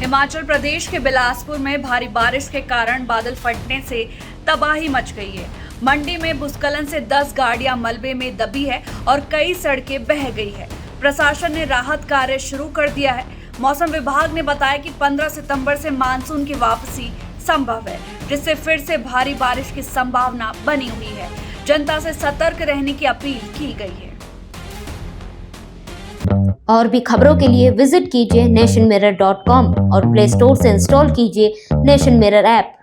हिमाचल प्रदेश के बिलासपुर में भारी बारिश के कारण बादल फटने से तबाही मच गई है। मंडी में भूस्खलन से 10 गाड़ियां मलबे में दबी है और कई सड़कें बह गई है। प्रशासन ने राहत कार्य शुरू कर दिया है। मौसम विभाग ने बताया कि 15 सितंबर से मानसून की वापसी संभव है, जिससे फिर से भारी बारिश की संभावना बनी हुई है। जनता से सतर्क रहने की अपील की गई है। और भी खबरों के लिए विजिट कीजिए nationmirror.com और प्ले स्टोर से इंस्टॉल कीजिए नेशन मिरर ऐप।